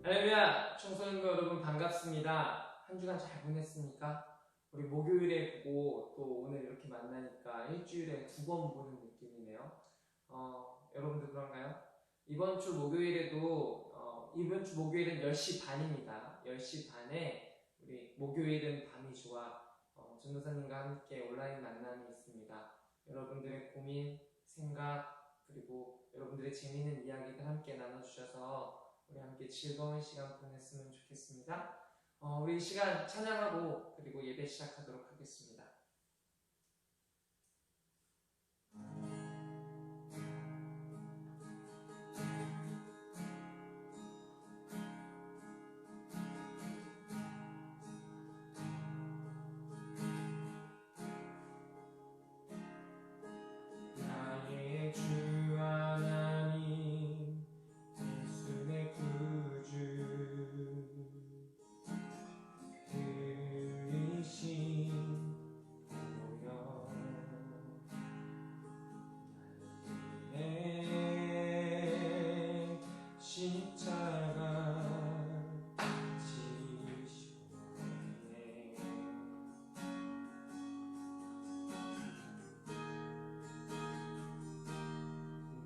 할렐루야! 청소년부 여러분 반갑습니다. 한 주간 잘 보냈습니까? 우리 목요일에 보고 또 오늘 이렇게 만나니까 일주일에 2번 보는 느낌이네요. 여러분도 그런가요? 이번 주 목요일은 10시 반입니다. 10시 반에 우리 목요일은 밤이 좋아 전도사님과 함께 온라인 만남이 있습니다. 여러분들의 고민, 생각, 그리고 여러분들의 재미있는 이야기들 함께 나눠주셔서 우리 함께 즐거운 시간 보냈으면 좋겠습니다. 우리 이 시간 찬양하고 그리고 예배 시작하도록 하겠습니다. 나의 주 하나님 예수의 구주 그리신 보여 나의 십자가 지시오네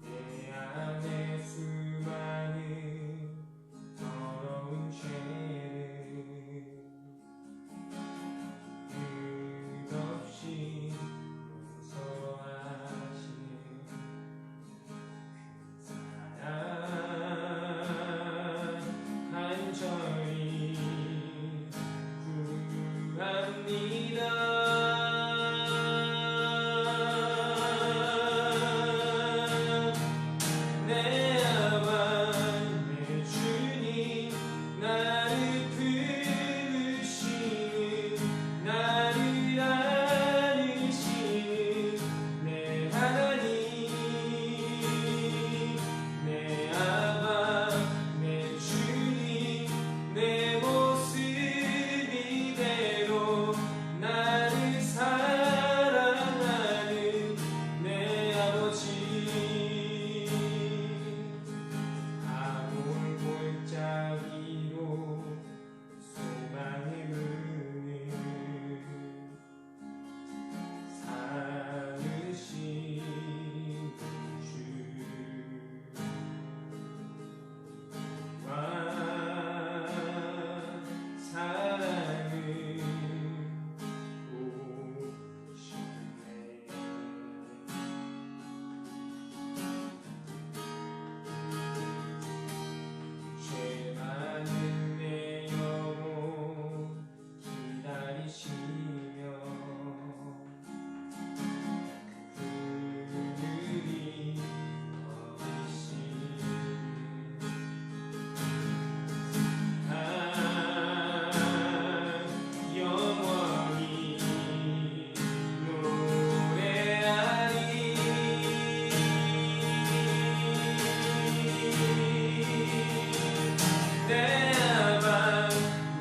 내 안에 수많은 더러운 죄를 끝없이 용서하시는 그 사랑 간절히 구합니다. 내 아바 내 주님 나를 부르시는 나를 안으시는 내 하나님 내 아바 내 주님 내 모습 이대로 나를 사랑하는 내 아버지 아몬 골짜기로 소망의 문을 삼으신 주와 사랑을 보시네. 죄 많은 내 영혼 기다리시며 그늘이 어리신 영원히 노래하리 내 아바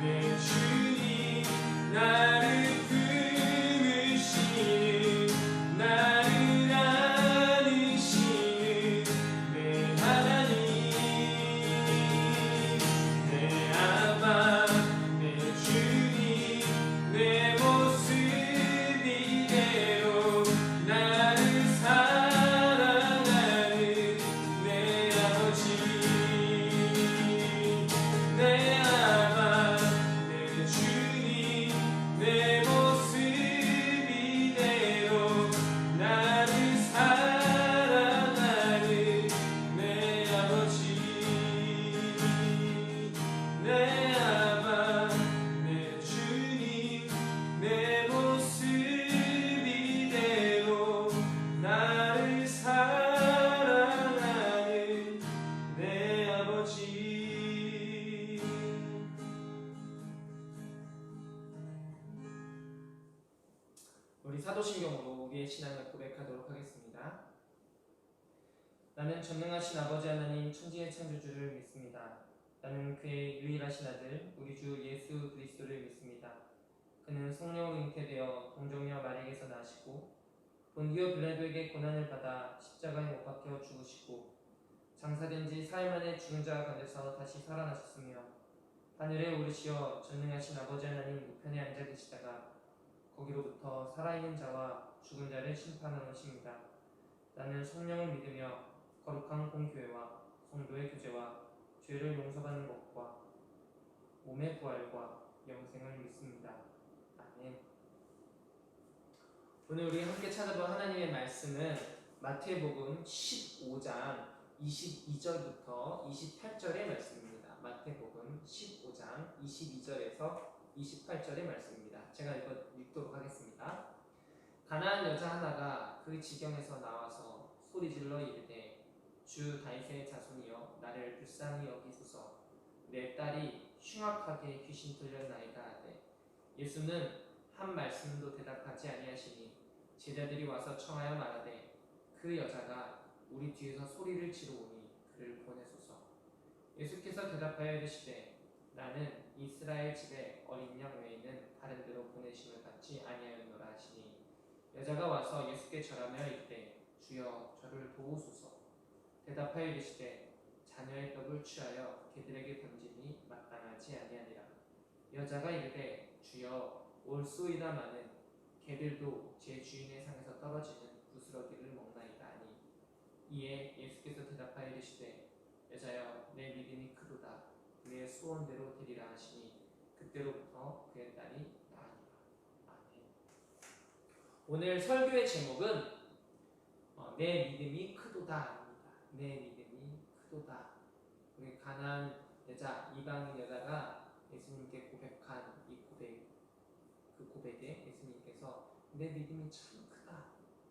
내 주님 나를 부르시는 나를 안으시는 내 하나님 내 아바 내 주님 내 모습 이대로 나를 사랑하는 내 아버지 내 아바 내 주님 내 모습 이대로 나를 사랑하는 내 아버지 내 아바 내 주님 내 모습 이대로 나를 사랑하는 내 아버지. 우리 사도신경으로 우리의 신앙을 고백하도록 하겠습니다. 나는 전능하신 아버지 하나님 천지의 창조주를 믿습니다. 나는 그의 유일하신 아들 우리 주 예수 그리스도를 믿습니다. 그는 성령으로 잉태되어 동정녀 마리에게서 나시고 본디오 빌라도에게 고난을 받아 십자가에 못 박혀 죽으시고 장사된 지 사흘 만에 죽은 자 가운데서 다시 살아나셨으며 하늘에 오르시어 전능하신 아버지 하나님 우편에 앉아 계시다가 거기로부터 살아있는 자와 죽은 자를 심판하노십니다. 나는 성령을 믿으며 거룩한 공교회와 성도의 교제와 죄를 용서받는 것과 몸의 부활과 영생을 믿습니다. 아멘. 오늘 우리 함께 찾아볼 하나님의 말씀은 마태복음 15장 22절부터 28절의 말씀입니다. 마태복음 15장 22절에서 28절의 말씀입니다. 제가 읽도록 하겠습니다. 가나안 여자 하나가 그 지경에서 나와서 소리질러 이르되 주 다윗의 자손이여 나를 불쌍히 여기소서 내 딸이 흉악하게 귀신 들렸나이다 하되 예수는 한 말씀도 대답하지 아니하시니 제자들이 와서 청하여 말하되 그 여자가 우리 뒤에서 소리를 지르오니 그를 보내소서. 예수께서 대답하여 이르시되 나는 이스라엘 집에 어린 양 외에는 다른 데로 보내심을 받지 아니하였노라 하시니 여자가 와서 예수께 절하며 이르되 주여 저를 도우소서. 대답하여 이르시되 자녀의 떡을 취하여 개들에게 던지니 마땅하지 아니하니라. 여자가 이르되 주여 올소이다마는 개들도 제 주인의 상에서 떨어지는 부스러기를 먹나이다 하니 이에 예수께서 대답하여 이르시되 여자여 내 믿음이 크도다 내 소원대로 되리라 하시니 그때로부터 그의 딸이 나으니라. 아멘. 오늘 설교의 제목은 내 믿음이 크도다입니다. 내 믿음이 크도다. 우리 가나안 여자, 이방인 여자가 예수님께 고백한 이 고백에 예수님께서 내 믿음이 참 크다,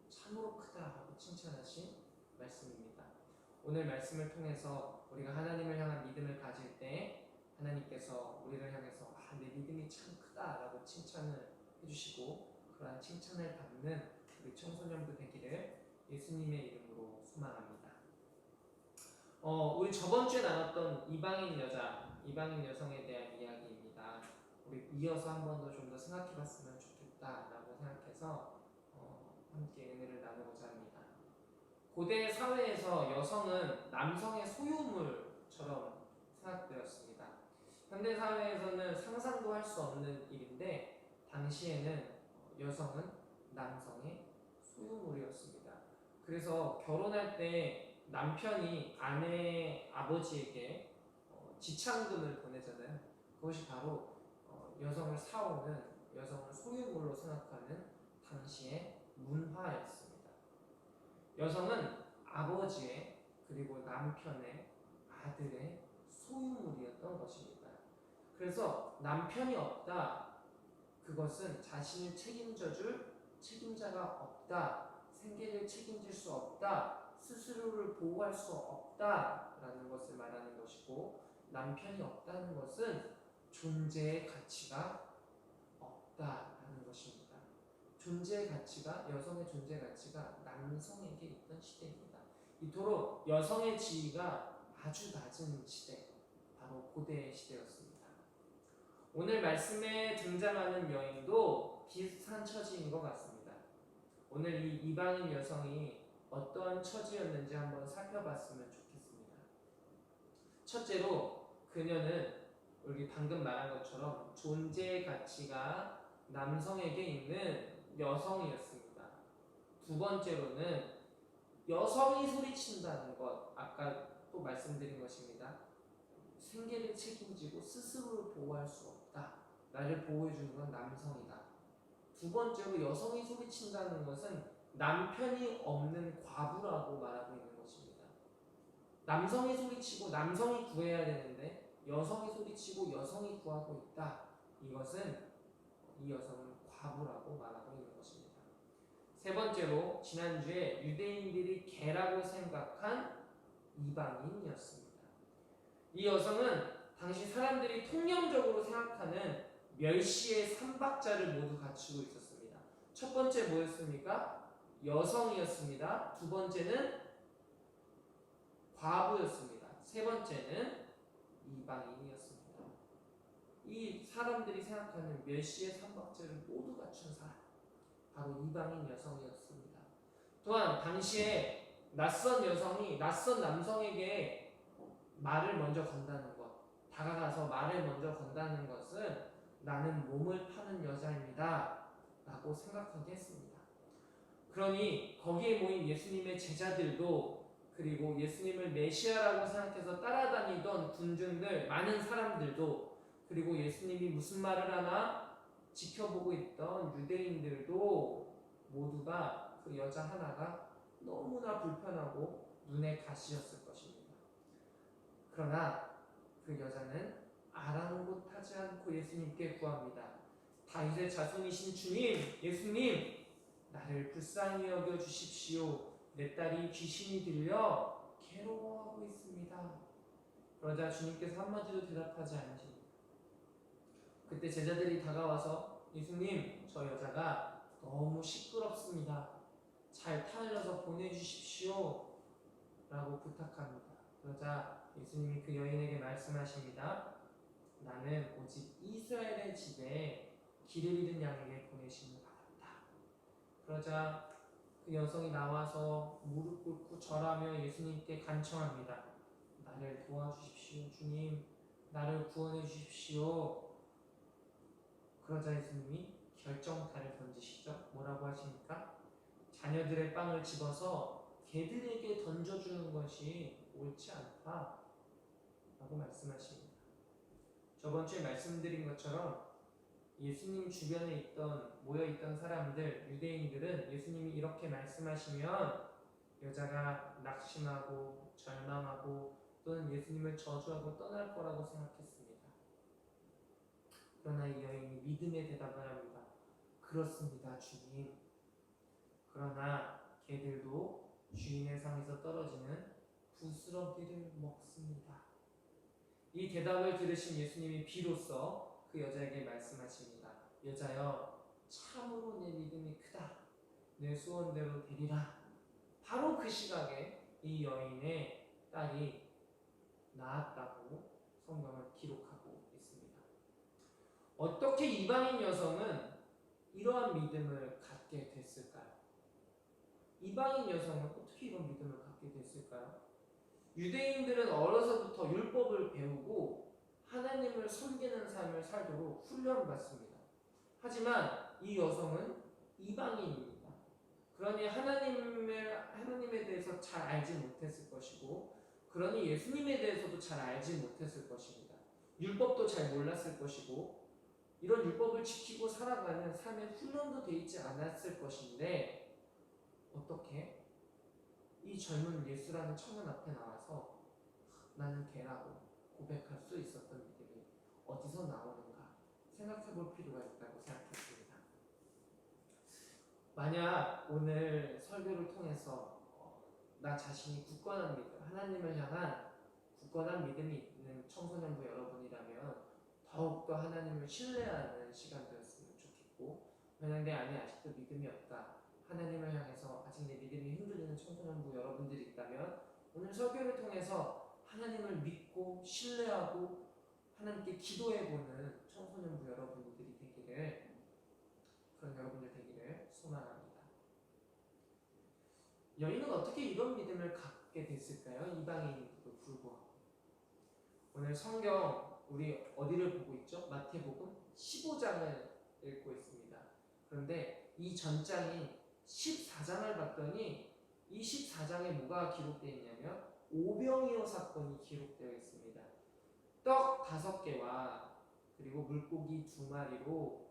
참으로 크다라고 칭찬하신 말씀입니다. 오늘 말씀을 통해서 우리가 하나님을 향한 믿음을 가질 때 하나님께서 우리를 향해서 내 믿음이 참 크다라고 칭찬을 해주시고 그러한 칭찬을 받는 우리 청소년부 되기를 예수님의 이름으로 소망합니다. 우리 저번 주에 나눴던 이방인 여자, 이방인 여성에 대한 이야기입니다. 우리 이어서 한 번 더 좀 더 생각해봤으면 좋겠다라고 생각해서 함께 은혜를 나누고자 합니다. 고대 사회에서 여성은 남성의 소유물처럼 생각되었습니다. 현대 사회에서는 상상도 할 수 없는 일인데 당시에는 여성은 남성의 소유물이었습니다. 그래서 결혼할 때 남편이 아내의 아버지에게 지참금을 보내잖아요. 그것이 바로 여성을 사오는, 여성을 소유물로 생각하는 당시의 문화였습니다. 여성은 아버지의 그리고 남편의 아들의 소유물이었던 것입니다. 그래서 남편이 없다, 그것은 자신을 책임져줄 책임자가 없다, 생계를 책임질 수 없다, 스스로를 보호할 수 없다라는 것을 말하는 것이고, 남편이 없다는 것은 존재의 가치가 없다라는 것입니다. 존재의 가치가, 여성의 존재 가치가 남성에게 있던 시대입니다. 이토록 여성의 지위가 아주 낮은 시대, 바로 고대 시대였습니다. 오늘 말씀에 등장하는 여인도 비슷한 처지인 것 같습니다. 오늘 이 이방인 여성이 어떠한 처지였는지 한번 살펴봤으면 좋겠습니다. 첫째로 그녀는 우리 방금 말한 것처럼 존재의 가치가 남성에게 있는 여성이었습니다. 두 번째로는 여성이 소리친다는 것, 아까 또 말씀드린 것입니다. 생계를 책임지고 스스로를 보호할 수 없다. 나를 보호해주는 건 남성이다. 두 번째로 여성이 소리친다는 것은 남편이 없는 과부라고 말하고 있는 것입니다. 남성이 소리치고 남성이 구해야 되는데 여성이 소리치고 여성이 구하고 있다. 이것은 이 여성은 과부라고 말하고 있는 것입니다. 세 번째로 지난주에 유대인들이 개라고 생각한 이방인이었습니다. 이 여성은 당시 사람들이 통념적으로 생각하는 멸시의 3박자를 모두 갖추고 있었습니다. 첫 번째 뭐였습니까? 여성이었습니다. 두 번째는 과부였습니다. 세 번째는 이방인이었습니다. 이 사람들이 생각하는 멸시의 3박자를 모두 갖춘 사람, 바로 이방인 여성이었습니다. 또한 당시에 낯선 여성이 낯선 남성에게 말을 먼저 건다는 것, 다가가서 말을 먼저 건다는 것은 나는 몸을 파는 여자입니다 라고 생각하게 했습니다. 그러니 거기에 모인 예수님의 제자들도, 그리고 예수님을 메시아라고 생각해서 따라다니던 군중들, 많은 사람들도, 그리고 예수님이 무슨 말을 하나 지켜보고 있던 유대인들도 모두가 그 여자 하나가 너무나 불편하고 눈에 가시였을 것입니다. 그러나 그 여자는 아랑곳하지 않고 예수님께 구합니다. 다윗의 자손이신 주님, 예수님, 나를 불쌍히 여겨 주십시오. 내 딸이 귀신이 들려 괴로워하고 있습니다. 그러자 주님께서 한마디도 대답하지 않으십니다. 그때 제자들이 다가와서 예수님, 저 여자가 너무 시끄럽습니다. 잘 타일러서 보내주십시오 라고 부탁합니다. 그러자 예수님이 그 여인에게 말씀하십니다. 나는 오직 이스라엘의 집에 길을 잃은 양에게 보내심을 받았다. 그러자 그 여성이 나와서 무릎 꿇고 절하며 예수님께 간청합니다. 나를 도와주십시오. 주님, 나를 구원해 주십시오. 그러자 예수님이 결정타를 던지시죠. 뭐라고 하십니까? 자녀들의 빵을 집어서 개들에게 던져주는 것이 옳지 않다 라고 말씀하십니다. 저번 주에 말씀드린 것처럼 예수님 주변에 모여있던 사람들, 유대인들은 예수님이 이렇게 말씀하시면 여자가 낙심하고 절망하고 또는 예수님을 저주하고 떠날 거라고 생각했습니다. 그러나 이 여인이 믿음의 대답을 합니다. 그렇습니다, 주님. 그러나 개들도 주인의 상에서 떨어지는 부스러기를 먹습니다. 이 대답을 들으신 예수님이 비로소 그 여자에게 말씀하십니다. 여자여, 참으로 내 믿음이 크다. 내 소원대로 되리라. 바로 그 시각에 이 여인의 딸이 나았다고 성경은 기록하고 있습니다. 어떻게 이방인 여성은 이러한 믿음을 갖게 됐을까요? 이방인 여성은 어떻게 이런 믿음을 갖게 됐을까요? 유대인들은 어려서부터 율법을 배우고 하나님을 섬기는 삶을 살도록 훈련받습니다. 하지만 이 여성은 이방인입니다. 그러니 하나님에 대해서 잘 알지 못했을 것이고, 그러니 예수님에 대해서도 잘 알지 못했을 것입니다. 율법도 잘 몰랐을 것이고, 이런 율법을 지키고 살아가는 삶의 훈련도 되어 있지 않았을 것인데, 어떻게 이 젊은 예수라는 청년 앞에 나와서 나는 개라고 고백할 수 있었던 믿음이 어디서 나오는가 생각해 볼 필요가 있다고 생각했습니다. 만약 오늘 설교를 통해서 나 자신이 굳건한 믿음, 하나님을 향한 굳건한 믿음이 있는 청소년부 여러분이라면 더욱더 하나님을 신뢰하는 시간 되었으면 좋겠고, 만약 내 안에 아직도 믿음이 없다, 하나님을 향해서 아직 내 믿음이 흔들리는 청소년부 여러분들이 있다면 오늘 설교를 통해서 하나님을 믿고 신뢰하고 하나님께 기도해보는 청소년부 여러분들이 되기를, 그런 여러분들 되기를 소망합니다. 여인은 어떻게 이런 믿음을 갖게 됐을까요? 이방인에도 불구하고. 오늘 성경 우리 어디를 보고 있죠? 마태복음 15장을 읽고 있습니다. 그런데 이 전장인 14장을 봤더니 이 14장에 뭐가 기록되어 있냐면 오병이어 사건이 기록되어 있습니다. 떡 5개와 그리고 물고기 2마리로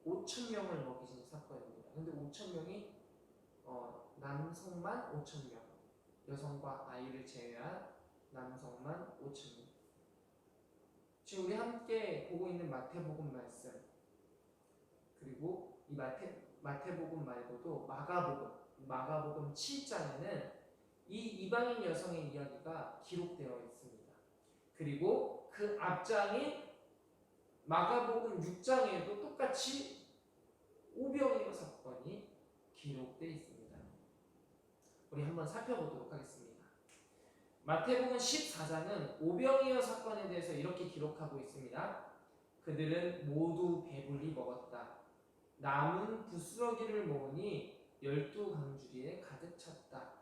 5,000명을 먹이신 사건입니다. 그런데 5,000명이 남성만 5,000명, 여성과 아이를 제외한 남성만 5,000명. 지금 우리 함께 보고 있는 마태복음 말씀, 그리고 이 마태복음 말고도 마가복음 7장에는 이 이방인 여성의 이야기가 기록되어 있습니다. 그리고 그 앞장인 마가복음 6장에도 똑같이 오병이어 사건이 기록되어 있습니다. 우리 한번 살펴보도록 하겠습니다. 마태복음 14장은 오병이어 사건에 대해서 이렇게 기록하고 있습니다. 그들은 모두 배불리 먹었다. 남은 부스러기를 모으니 12 강주리에 가득 찼다.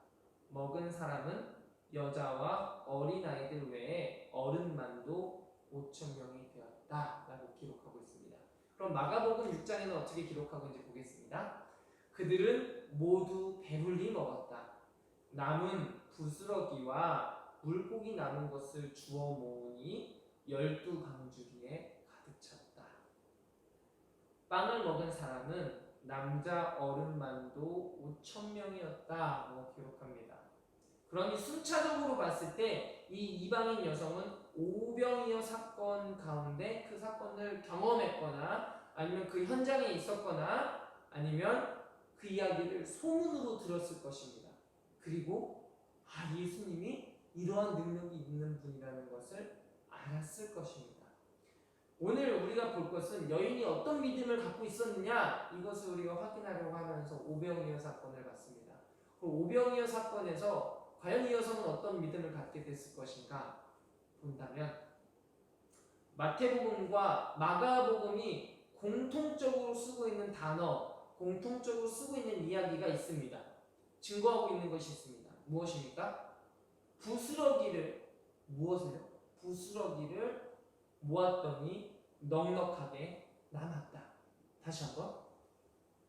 먹은 사람은 여자와 어린아이들 외에 어른만도 5천 명이 되었다 라고 기록하고 있습니다. 그럼 마가복음 6장에는 어떻게 기록하고 있는지 보겠습니다. 그들은 모두 배불리 먹었다. 남은 부스러기와 물고기 남은 것을 주워 모으니 12 강주리에 가득 찼다. 빵을 먹은 사람은 남자 어른만도 5천 명이었다고 기록합니다. 그러니 순차적으로 봤을 때 이 이방인 여성은 오병이어 사건 가운데 그 사건을 경험했거나 아니면 그 현장에 있었거나 아니면 그 이야기를 소문으로 들었을 것입니다. 그리고 예수님이 이러한 능력이 있는 분이라는 것을 알았을 것입니다. 오늘 우리가 볼 것은 여인이 어떤 믿음을 갖고 있었느냐 이것을 우리가 확인하려고 하면서 오병이어 사건을 봤습니다. 그 오병이어 사건에서 과연 이 여성은 어떤 믿음을 갖게 됐을 것인가 본다면 마태복음과 마가복음이 공통적으로 쓰고 있는 단어, 공통적으로 쓰고 있는 이야기가 있습니다. 증거하고 있는 것이 있습니다. 무엇입니까? 무엇을요? 부스러기를 모았더니 넉넉하게 남았다. 다시 한번.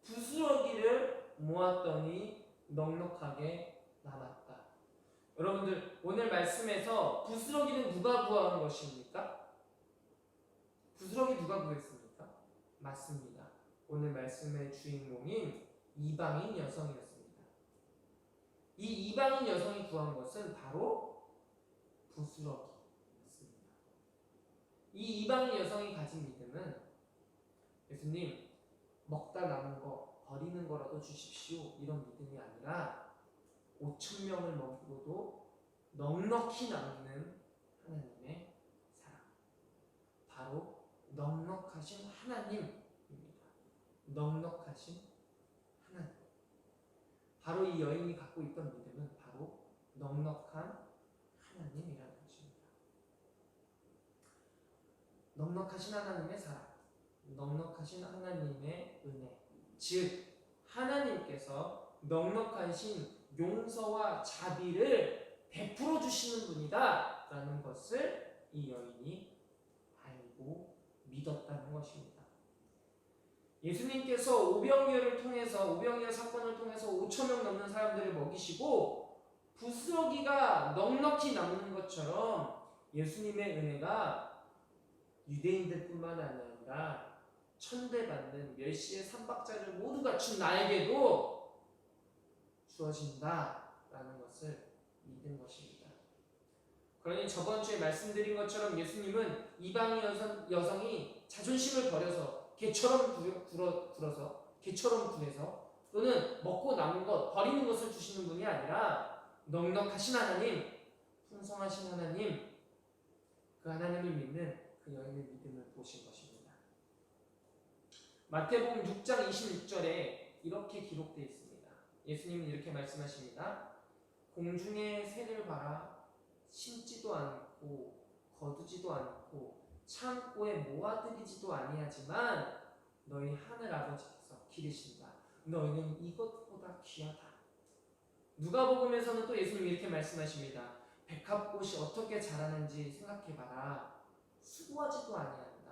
부스러기를 모았더니 넉넉하게 남았다. 여러분들 오늘 말씀에서 부스러기는 누가 구한 것입니까? 부스러기 누가 구했습니까? 맞습니다. 오늘 말씀의 주인공인 이방인 여성이었습니다. 이 이방인 여성이 구한 것은 바로 부스러기였습니다. 이 이방인 여성이 가진 믿음은 예수님 먹다 남은 거 버리는 거라도 주십시오 이런 믿음이 아니라 5천 명을 먹고도 넉넉히 남는 하나님의 사랑, 바로 넉넉하신 하나님입니다. 넉넉하신 하나님. 바로 이 여인이 갖고 있던 믿음은 바로 넉넉한 하나님이라는 것입니다. 넉넉하신 하나님의 사랑, 넉넉하신 하나님의 은혜, 즉 하나님께서 넉넉하신 용서와 자비를 베풀어 주시는 분이다 라는 것을 이 여인이 알고 믿었다는 것입니다. 예수님께서 오병이어 사건을 통해서 5천 명 넘는 사람들을 먹이시고 부스러기가 넉넉히 남는 것처럼 예수님의 은혜가 유대인들뿐만 아니라 천대받는 멸시의 삼박자를 모두 갖춘 나에게도 주어진다라는 것을 믿은 것입니다. 그러니 저번 주에 말씀드린 것처럼 예수님은 이방인 여성이 자존심을 버려서 개처럼 군해서 또는 먹고 남은 것 버리는 것을 주시는 분이 아니라 넉넉하신 하나님, 풍성하신 하나님, 그 하나님을 믿는 그 여인의 믿음을 보신 것입니다. 마태복음 6장 26절에 이렇게 기록되어 있습니다. 예수님은 이렇게 말씀하십니다. 공중의 새를 봐라. 심지도 않고 거두지도 않고 창고에 모아들이지도 아니하지만 너희 하늘 아버지께서 기르신다. 너희는 이것보다 귀하다. 누가복음에서는 또 예수님이 이렇게 말씀하십니다. 백합꽃이 어떻게 자라는지 생각해봐라. 수고하지도 아니한다.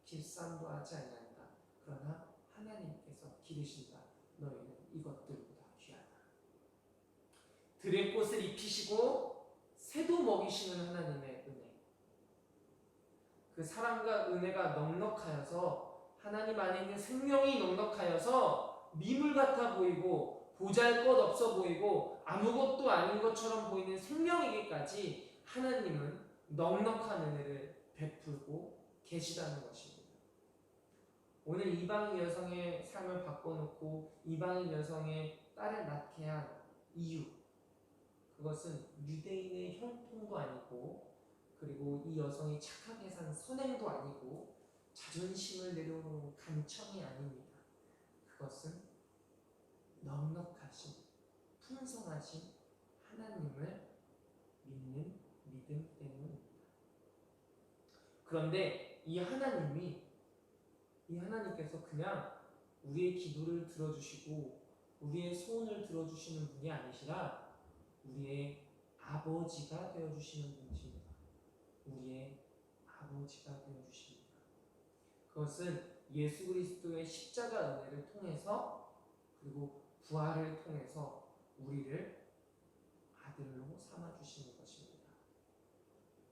길쌈도 하지 아니한다. 그러나 하나님께서 기르신다. 너희는 이것들보다 귀하다. 들의 꽃을 입히시고 새도 먹이시는 하나님의 은혜. 그 사랑과 은혜가 넉넉하여서 하나님 안에 있는 생명이 넉넉하여서 미물 같아 보이고 보잘것없어 보이고 아무것도 아닌 것처럼 보이는 생명에게까지 하나님은 넉넉한 은혜를 베풀고 계시다는 것입니다. 오늘 이방인 여성의 삶을 바꿔놓고 이방인 여성의 딸을 낳게 한 이유, 그것은 유대인의 형통도 아니고 그리고 이 여성이 착하게 산 선행도 아니고 자존심을 내려놓은 간청이 아닙니다. 그것은 넉넉하신 풍성하신 하나님을 믿는 믿음 때문입니다. 그런데 이 하나님께서 그냥 우리의 기도를 들어주시고 우리의 소원을 들어주시는 분이 아니시라 우리의 아버지가 되어주시는 분이십니다. 우리의 아버지가 되어주십니다. 그것은 예수 그리스도의 십자가 은혜를 통해서 그리고 부활을 통해서 우리를 아들로 삼아주시는 것입니다.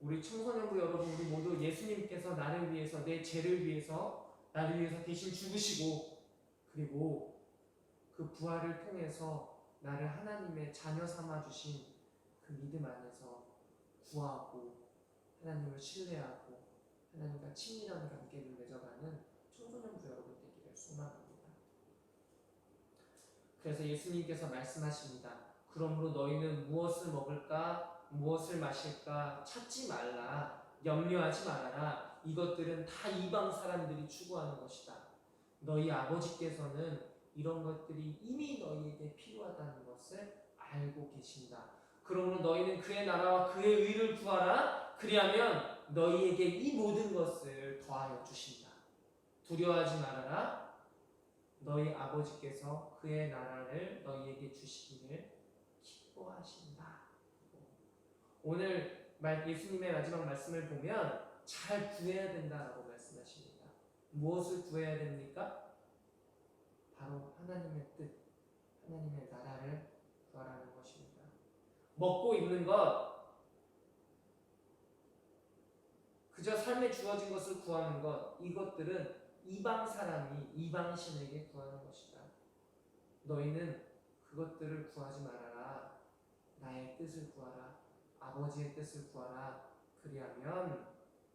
우리 청소년부 여러분, 우리 모두 예수님께서 나를 위해서, 내 죄를 위해서, 나를 위해서 대신 죽으시고 그리고 그 부활을 통해서 나를 하나님의 자녀 삼아주신 그 믿음 안에서 구하고 하나님을 신뢰하고 하나님과 친밀한 관계를 맺어가는 청소년부 여러분 되기를 소망합니다. 그래서 예수님께서 말씀하십니다. 그러므로 너희는 무엇을 먹을까 무엇을 마실까 찾지 말라. 염려하지 말아라. 이것들은 다 이방 사람들이 추구하는 것이다. 너희 아버지께서는 이런 것들이 이미 너희에게 필요하다는 것을 알고 계신다. 그러므로 너희는 그의 나라와 그의 의를 구하라. 그리하면 너희에게 이 모든 것을 더하여 주신다. 두려워하지 말아라. 너희 아버지께서 그의 나라를 너희에게 주시기를 기뻐하신다. 오늘 예수님의 마지막 말씀을 보면 잘 구해야 된다라고 말씀하십니다. 무엇을 구해야 됩니까? 바로 하나님의 뜻, 하나님의 나라를 구하라는 것입니다. 먹고 입는 것, 그저 삶에 주어진 것을 구하는 것, 이것들은 이방 사람이 이방 신에게 구하는 것이다. 너희는 그것들을 구하지 말아라. 나의 뜻을 구하라. 아버지의 뜻을 구하라. 그리하면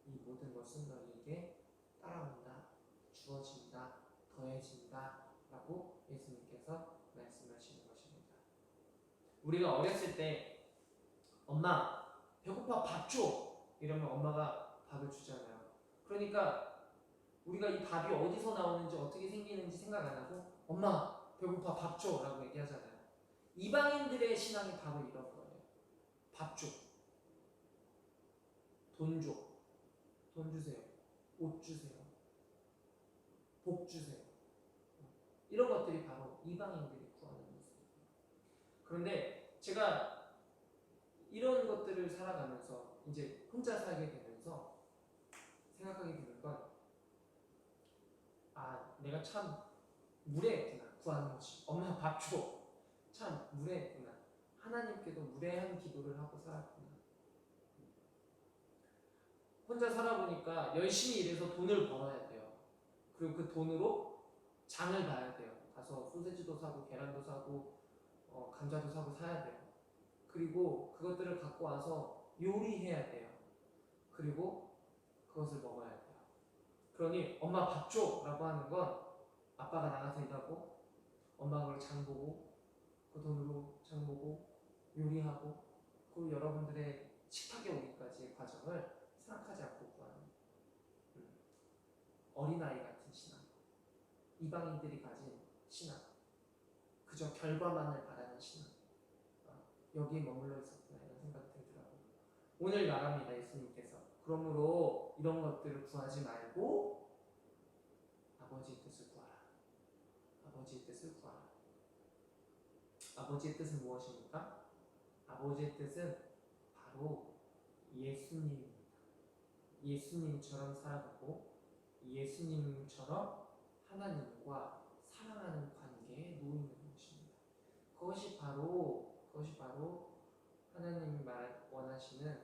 이 모든 것은 너희에게 따라온다. 주어진다. 더해진다. 라고 예수님께서 말씀하시는 것입니다. 우리가 어렸을 때 엄마 배고파 밥 줘. 이러면 엄마가 밥을 주잖아요. 그러니까 우리가 이 밥이 어디서 나오는지 어떻게 생기는지 생각 안 하고 엄마 배고파 밥 줘 라고 얘기하잖아요. 이방인들의 신앙의 밥은 이런 거예요. 밥 줘. 돈 줘. 돈 주세요. 옷 주세요. 복 주세요. 이런 것들이 바로 이방인들이 구하는 모습이에요. 그런데 제가 이런 것들을 살아가면서 이제 혼자 살게 되면서 생각하게 되는 건 내가 참 무례했구나. 구하는 것이. 엄마 밥 줘. 참 무례했구나. 하나님께도 무례한 기도를 하고 살았구나. 혼자 살아보니까 열심히 일해서 돈을 벌어야 돼요. 그리고 그 돈으로 장을 봐야 돼요. 가서 소세지도 사고 계란도 사고 감자도 사고 사야 돼요. 그리고 그것들을 갖고 와서 요리해야 돼요. 그리고 그것을 먹어야 돼요. 그러니 엄마 밥 줘 라고 하는 건 아빠가 나가서 일하고 엄마가 그걸 장 보고 그 돈으로 장 보고 요리하고 그리고 여러분들의 식탁에 오기까지의 과정을 생각하지 않고 구하는 어린아이 같은 신앙, 이방인들이 가진 신앙, 그저 결과만을 바라는 신앙, 여기에 머물러 있었구나 이런 생각이 들더라고요. 오늘 말합니다. 예수님께서 그러므로 이런 것들을 구하지 말고 아버지의 뜻을 구하라. 아버지의 뜻을 구하라. 아버지의 뜻은 무엇입니까? 아버지의 뜻은 바로 예수님입니다. 예수님처럼 살아가고 예수님처럼 하나님과 사랑하는 관계에 놓이는 것입니다. 그것이 바로 하나님이 원하시는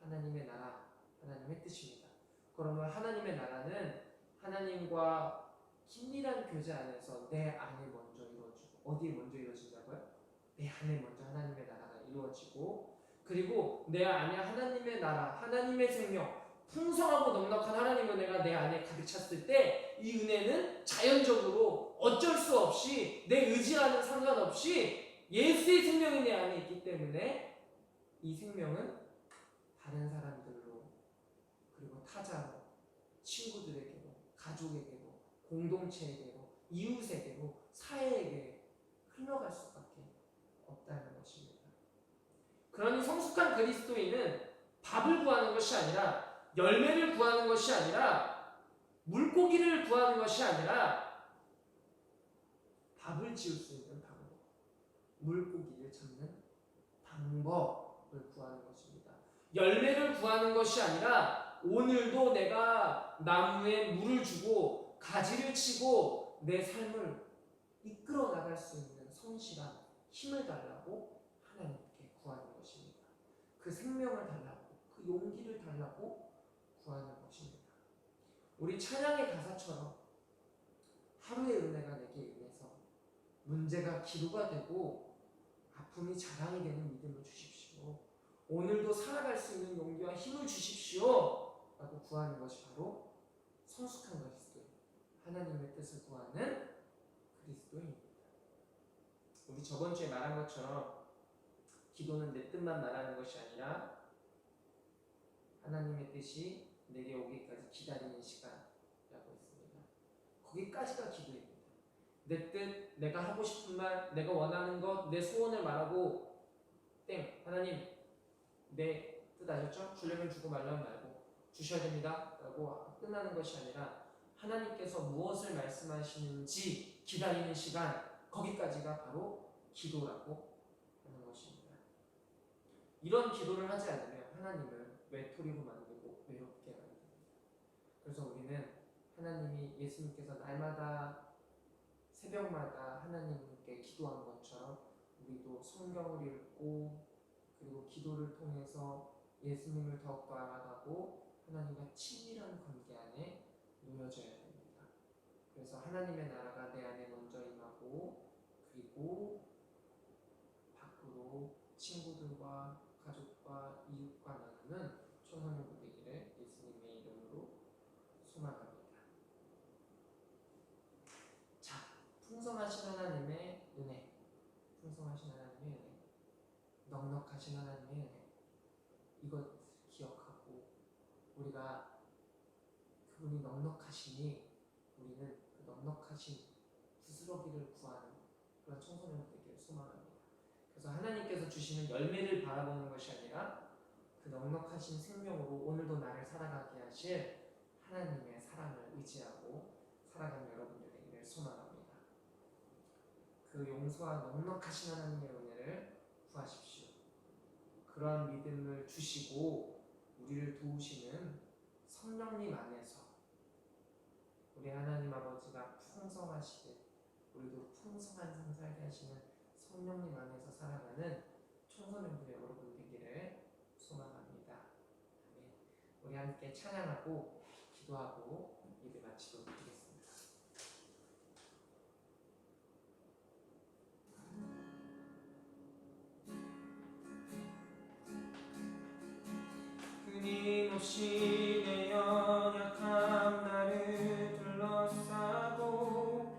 하나님의 나라, 하나님의 뜻입니다. 그러면 하나님의 나라는 하나님과 긴밀한 교제 안에서 내 안에 먼저 이루어지고, 어디에 먼저 이루어진다고요? 내 안에 먼저 하나님의 나라가 이루어지고, 그리고 내 안에 하나님의 나라, 하나님의 생명, 풍성하고 넉넉한 하나님의 은혜가 내 안에 가득 찼을 때 이 은혜는 자연적으로 어쩔 수 없이 내 의지와는 상관없이 예수의 생명이 내 안에 있기 때문에 이 생명은 다른 사람들로, 그리고 타자로, 친구들에게로, 가족에게로, 공동체에게로, 이웃에게로, 사회에게 흘러갈 수밖에 없다는 것입니다. 그러니 성숙한 그리스도인은 밥을 구하는 것이 아니라, 열매를 구하는 것이 아니라, 물고기를 구하는 것이 아니라 밥을 지을 수 있는 방법, 물고기를 잡는 방법을 구하는 것입니다. 열매를 구하는 것이 아니라 오늘도 내가 나무에 물을 주고 가지를 치고 내 삶을 이끌어 나갈 수 있는 성실한 힘을 달라고 하나님께 구하는 것입니다. 그 생명을 달라고, 그 용기를 달라고 구하는 것입니다. 우리 찬양의 가사처럼 하루의 은혜가 내게 임해서 문제가 기도가 되고 아픔이 자랑이 되는 믿음을 주십시오. 오늘도 살아갈 수 있는 용기와 힘을 주십시오 라고 구하는 것이 바로 성숙한 그리스도인, 하나님의 뜻을 구하는 그리스도인입니다. 우리 저번 주에 말한 것처럼 기도는 내 뜻만 말하는 것이 아니라 하나님의 뜻이 내게 오기까지 기다리는 시간이라고 했습니다. 거기까지가 기도입니다. 내 뜻, 내가 하고 싶은 말, 내가 원하는 것, 내 소원을 말하고 땡! 하나님 내 뜻 아셨죠? 주려면 주고 말라면 말고 주셔야 됩니다 라고 끝나는 것이 아니라 하나님께서 무엇을 말씀하시는지 기다리는 시간, 거기까지가 바로 기도라고 하는 것입니다. 이런 기도를 하지 않으면 하나님을 외톨이로 만들고 외롭게 만듭니다. 그래서 우리는 하나님이, 예수님께서 날마다 새벽마다 하나님께 기도한 것처럼 우리도 성경을 읽고 그리고 기도를 통해서 예수님을 더욱더 알아가고 하나님과 친밀한 관계 안에 놓여져야 됩니다. 그래서 하나님의 나라가 내 안에 먼저 임하고 그리고 밖으로 친구들과 가족과 이웃과 나누는 청소년부 되기를 예수님의 이름으로 소망합니다. 자, 풍성하신 하나님의 은혜, 풍성하신 하나님의 은혜, 넉넉하신 하나님의 은혜, 이것 기억하고 우리가 그분이 넉넉하시니 우리는 그 넉넉하신 부스러기를 구하는 그런 청소년 되기를 소망합니다. 그래서 하나님께서 주시는 열매를 바라보는 것이 아니라 그 넉넉하신 생명으로 오늘도 나를 살아가게 하실 하나님의 사랑을 의지하고 살아가는 여러분들 되기를 소망합니다. 그 용서와 넉넉하신 하나님의 은혜를 구하십시오. 그러한 믿음을 주시고 우리를 도우시는 성령님 안에서 우리 하나님 아버지가 풍성하시듯 우리도 풍성한 삶 살게 하시는 성령님 안에서 살아가는 청소년부 여러분 되기를 소망합니다. 아멘. 우리 함께 찬양하고 기도하고 예배 마치도록 하겠습니다. 끊임없이 내 연약함 나를 둘러싸고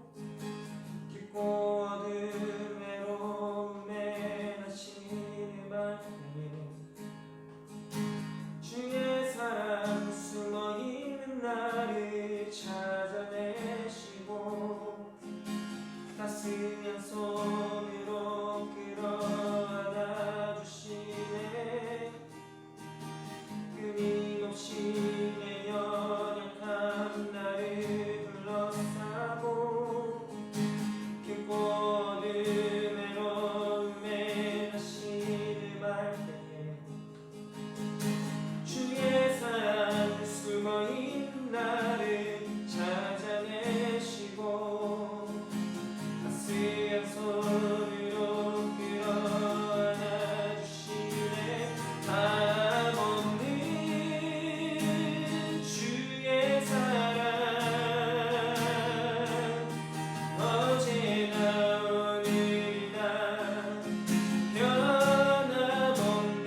깊고 어두운 외로움에 나시는 밤에 주의 사랑 숨어있는 나를 찾아내시고 따스한 손으로 끌어안아 주시네. 끊임없이 내 연약함 나를 둘러싸고 깊고 어두운 외로움에 다시 밟게 주의 사랑 숨어있는 나를 찾아내시고 따스한 손으로 끌어안아 주시네. 어제나 오늘이나 변함없는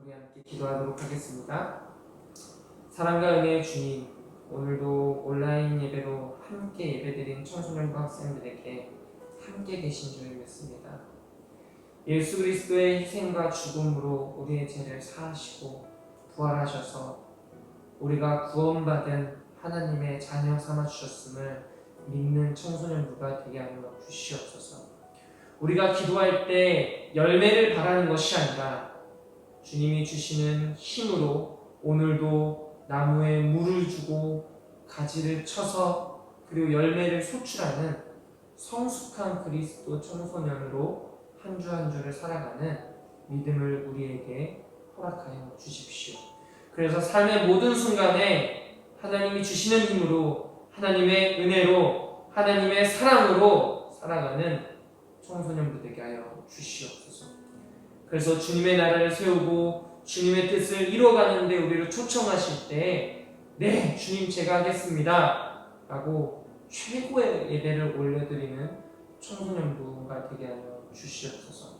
우리 함께 기도하도록 하겠습니다. 사랑과 은혜의 주님, 오늘도 온라인 예배로 함께 예배드린 청소년과 학생들에게 함께 계신 줄 믿습니다. 예수 그리스도의 희생과 죽음으로 우리의 죄를 사하시고 부활하셔서 우리가 구원받은 하나님의 자녀 삼아 주셨음을 믿는 청소년부가 되게 하여 주시옵소서. 우리가 기도할 때 열매를 바라는 것이 아니라 주님이 주시는 힘으로 오늘도 나무에 물을 주고 가지를 쳐서 그리고 열매를 소출하는 성숙한 그리스도 청소년으로 한 주 한 주를 살아가는 믿음을 우리에게 허락하여 주십시오. 그래서 삶의 모든 순간에 하나님이 주시는 힘으로, 하나님의 은혜로, 하나님의 사랑으로 살아가는 청소년부 되게 하여 주시옵소서. 그래서 주님의 나라를 세우고 주님의 뜻을 이루어가는데 우리를 초청하실 때 네, 주님 제가 하겠습니다 라고 최고의 예배를 올려드리는 청소년부가 되게 하여 주시옵소서.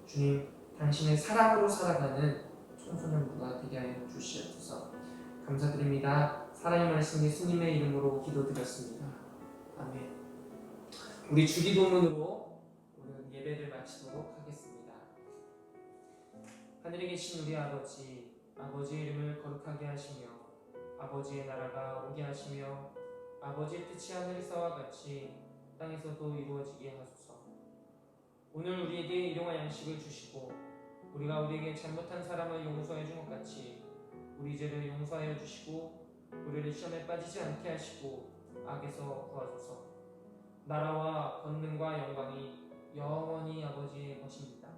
주님, 당신의 사랑으로 살아가는 청소년부가 되게 하여 주시옵소서. 감사드립니다. 살아있는 말씀 예수님의 이름으로 기도드렸습니다. 아멘. 우리 주기도문으로 오늘 예배를 마치도록 하겠습니다. 하늘에 계신 우리 아버지, 아버지의 이름을 거룩하게 하시며 아버지의 나라가 오게 하시며 아버지의 뜻이 하늘에서와 같이 땅에서도 이루어지게 하소서. 오늘 우리에게 일용할 양식을 주시고 우리가 우리에게 잘못한 사람을 용서해 준 것 같이 우리 죄를 용서하여 주시고 우리를 시험에 빠지지 않게 하시고 악에서 구하소서. 나라와 권능과 영광이 영원히 아버지의 것입니다.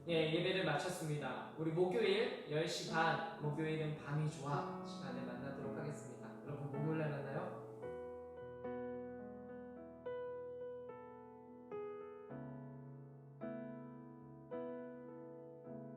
예, 예배를 마쳤습니다. 우리 목요일 10시 반, 목요일은 밤이 좋아 시간에